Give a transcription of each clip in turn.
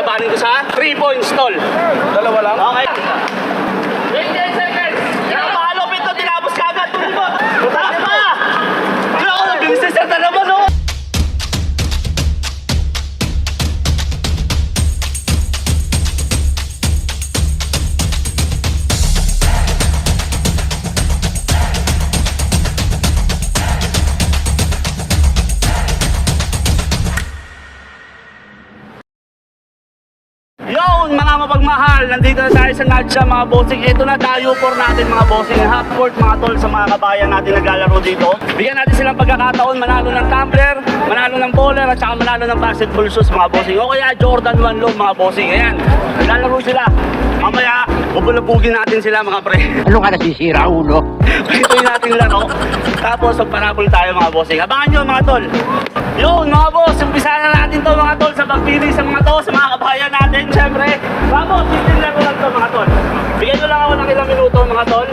Lalabanin ko sa 3-point stall. Dalawa lang? Okay. 28 seconds. Napakalupit to, tinapos ka agad. Tutas pa! Grabe, bilis na sir na naman, oh! Yon, mga mapagmahal, nandito na tayo sa Nadsha mga bossing. Ito na tayo for natin mga bossing. Half court mga tol sa mga kabayan natin naglalaro dito. Bigyan natin silang pagkakataon manalo ng tumbler, manalo ng bowler at saka manalo ng basketball shoes mga bossing. O kaya Jordan 1 Low mga bossing. Ayan, naglalaro sila. Mamaya, bubulabugin natin sila mga pre. Ano ka nasisira, ulo? Ito yung nating laro. Tapos magparapol tayo mga bossing. Abangan nyo mga tol. Yun mga boss, umpisa na natin to mga tol sa pagpili sa mga to, sa mga kabayan natin syempre. Vamos, simple lang ko lang to mga tol. Bigyan nyo lang ako ng ilang minuto mga tol.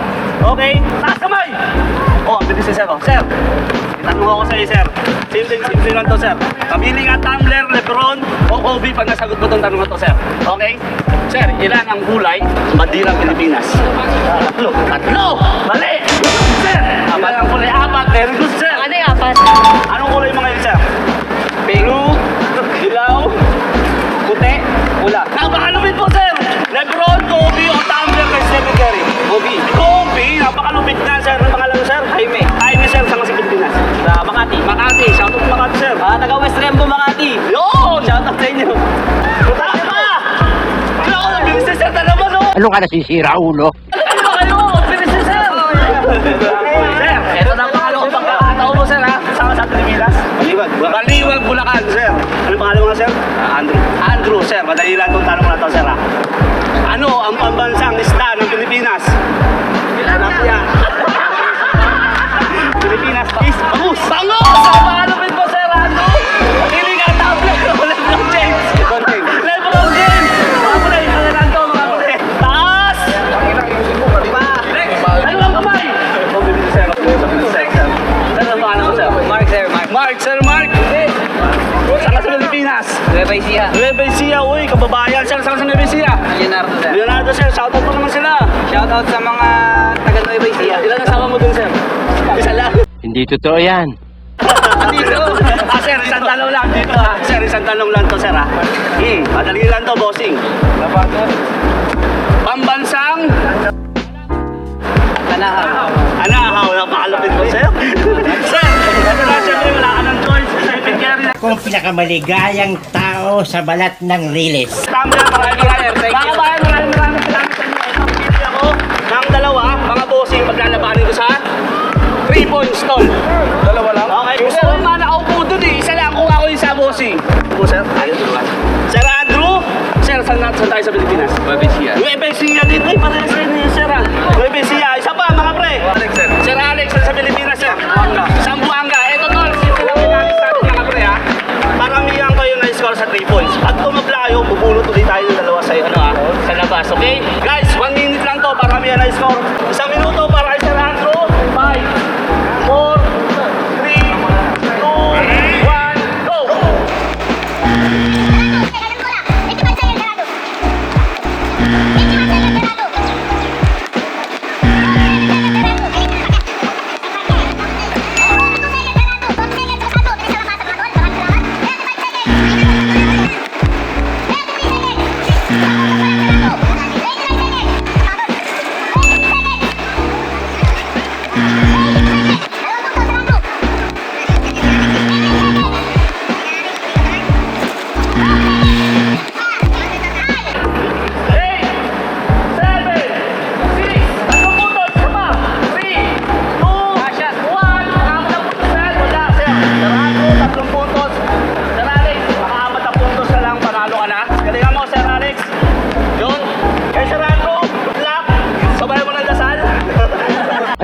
Okay, taas kamay! Oh, ang bilis si sir, oh. Sir, itanong ako sa iyo sir. Simple lang to sir. Pamili nga tumbler, Lebron o Kobe pag nasagot mo tong tanong na to sir. Okay? Sir, ilan ang kulay bandirang Pilipinas? Tatlo! Mali! Sir, apat ang kulay, apat. Very good sir. Ano yung apat? Anong kulay mga yun, sir? Blue, dilaw, puti, pula. Napakalupit po, sir! Lebron, Kobe, o tumbler kay Stephen Curry? Kobe. Kobe, napakalupit na, sir. Ang pangalan mo, sir? Jaime. Jaime, sir, sa mga Pilipinas. Sa Makati. Makati, shoutout sa Makati, sir. Taga West Rembo, Makati. Yun! Shoutout sa inyo. Puta ka ba? Ano, bilis na, sir, na naman, oh! Ano ka nasisira, ulo? Ano kayo? Bilis na, sir! Sir, eto na ang pangalawang pagkakataon mo, sir, ha? Sama sa Pilipinas. Baliwag, Bulacan, sir. Ano pangalan mo nga, sir? Andrew. Andrew, sir. Madali lang itong tanong na ito, sir, ha? Ano ang pambansang isda ng Pilipinas? Tilapia. Pilipinas is bangus. Bangus! Napakalupit po, sir, Andrew. Hindi ka tablet. Lebron James. Lebron James. Mga kulay, mga nanto, mga kulay. Taas! Ano ang kamay? Sir, ano pangalan mo, sir? Mark, sir, Mark. Mark, Sir Mark. Saan ka sa Pilipinas? Nueva Ecija. Nueva Ecija, uy, kababayan. Sir, saan ka sa Nueva Ecija? Leonardo, sir. Leonardo, sir, shoutout mo naman sila. Shoutout sa mga taga Nueva Ecija. Ilan asawa mo dun, sir? Isa lang. Hindi totoo yan. Dito. Sir, isang tanong lang dito, ha. Sir, isang tanong lang to, sir, ha. Madali lang to, bossing. Pambansang Kanahaw. Anahaw, napakalapit po, sir. Sir, ito na, siyempre, wala ka ng choice. Stephen Curry. Kung pinakamaligayang tao sa balat ng riles. Tama, maraming salamat sa inyo. Ito, pili ako ng dalawa, mga bossing, maglalabanin ko sa 3-point stall. Dalawa lang? Okay, gusto ko man nakaupo dun eh. Isa lang kung ako yung sa bossing. Po, sir? Ayun, tulungan. Sir Andrew? Sir, saan tayo sa Pilipinas? Nueva Ecija. Nueva Ecija din. Ay, parehas rin yun, sir, ha. Nueva Ecija. Isa pa, mga pre. Alex, sir. Sir Alex, sa Pilipinas, sir. Sambuanga. Ito, tol. Simple lang natin sa atin, mga pre, ha. Paramihan kayo na score sa 3 points. At kung maglayo, bubulot ulit tayo ng dalawa sa, ano, ha, sa labas, okay? Guys, 1 minute lang to, paramihan na score. Isang minuto para kay Sir Andrew. 5, 4, 3, 2, 1, go!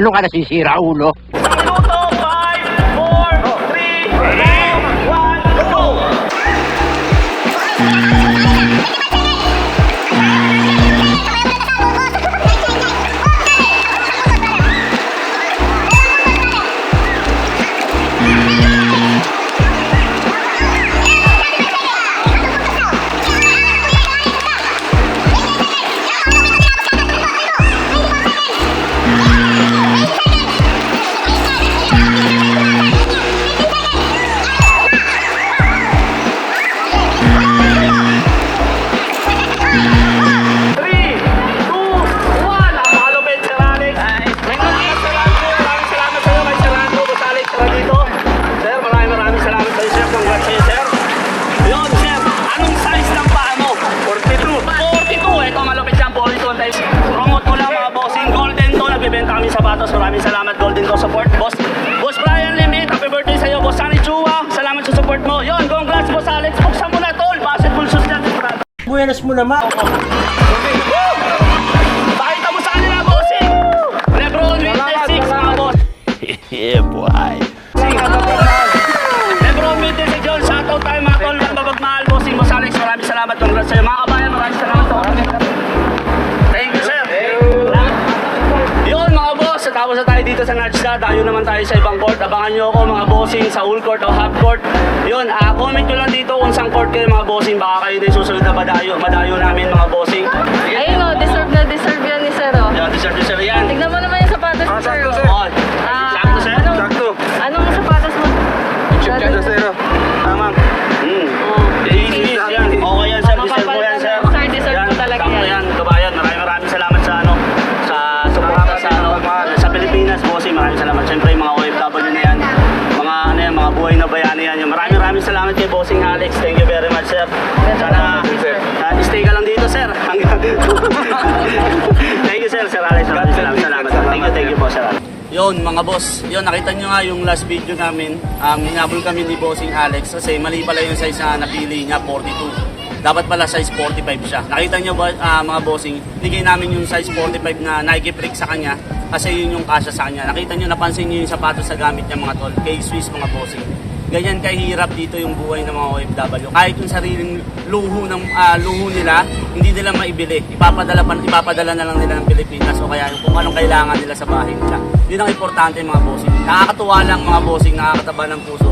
Ano ka nasisira, ulo? Isang minuto, 5, 4, 3, 2, 1, go! sapatos. Maraming salamat, Golden Go Support. Boss Brian Limit, happy birthday sa'yo. Boss Sunny Chua, salamat sa support mo. Yon, congrats, Boss Alex. Buksan mo na, tol. Basketball shoes dyan. Buenas mo naman. Pakita mo sa kanila, bossing. Lebron with the 6, mga boss. Yeah, boy. Lebron with the 6, John. Shoutout tayo, mga tol. Mabagmahal, bossing. Boss Alex, maraming salamat. Congrats sa'yo. Mga kabayan, maraming salamat. Thank you, sir. Yun, mga boss. Tapos na tayo dito sa Natchda. Dayo naman tayo sa ibang court. Abangan nyo ako, mga bossing, sa full court o half court. Yun, comment nyo lang dito kung saan court kayo, mga bossing. Baka kayo din susunod na madayo namin, mga bossing. Ayun o, deserve na deserve yan ni Sir o. Yan, deserve yan. Tignan mo naman yung sapatos ni Sir o. Oh, sakto, sir. Anong sapatos mo? Tama. Easy, yan. Okay yan, sir. Deserve mo yan, sir. Sir, deserve mo talaga Sakto yan. yan, kabayan. Maraming salamat sa suporta sa Pilipinas, bossing. Maraming salamat. Siyempre, yung mga OFW na yan. Mga buhay na bayani yan. Maraming salamat kay Bossing Alex. Thank you very much, sir. Sana stay ka lang dito, sir. Thank you, sir. Sir Alex, maraming salamat. Thank you po, sir. Yun, mga boss. Yun, nakita nyo nga yung last video namin. Hinabol kami ni Bossing Alex kasi mali pala yung size na napili niya, 42. Dapat pala size 45 siya. Nakita nyo ba, mga bossing, bigay namin yung size 45 na Nike Freak sa kanya kasi yun yung kasya sa kanya. Nakita nyo, napansin nyo yung sapatos sa gamit niya, mga tol. K-Swiss, mga bossing. Ganyan kahirap dito yung buhay ng mga OFW. Kahit yung sariling luho nila, hindi nila maibili. Ipapadala na lang nila ng Pilipinas o kaya yung kung anong kailangan nila sa bahay nila. Yun ang importante, mga bossing. Nakakatuwa lang, mga bossing, nakakataba ng puso.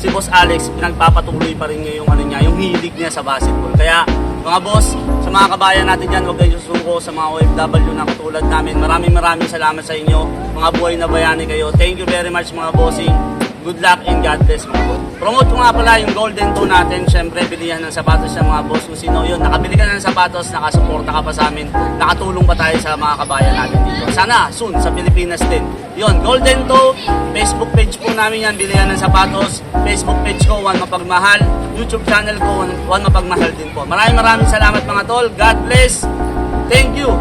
Si Boss Alex, pinagpapatuloy pa rin niya yung hilig niya sa basketball. Kaya, mga boss, sa mga kabayan natin dyan, huwag kayo susuko sa mga OFW na katulad namin. Maraming salamat sa inyo. Mga buhay na bayani kayo. Thank you very much, mga bossing. Good luck and God bless, mga boss. Promote ko nga pala yung Golden Toe natin. Siyempre, bilihan ng sapatos sa mga boss. Kung sino yun, nakabili ka na ng sapatos, nakasuporta ka pa sa amin, nakatulong pa tayo sa mga kabayan natin dito. Sana, soon, sa Pilipinas din. Yun, Golden Toe, Facebook page po namin yan, bilihan ng sapatos. Facebook page ko, Juan Mapagmahal. YouTube channel ko, Juan Mapagmahal din po. Maraming salamat, mga tol. God bless. Thank you.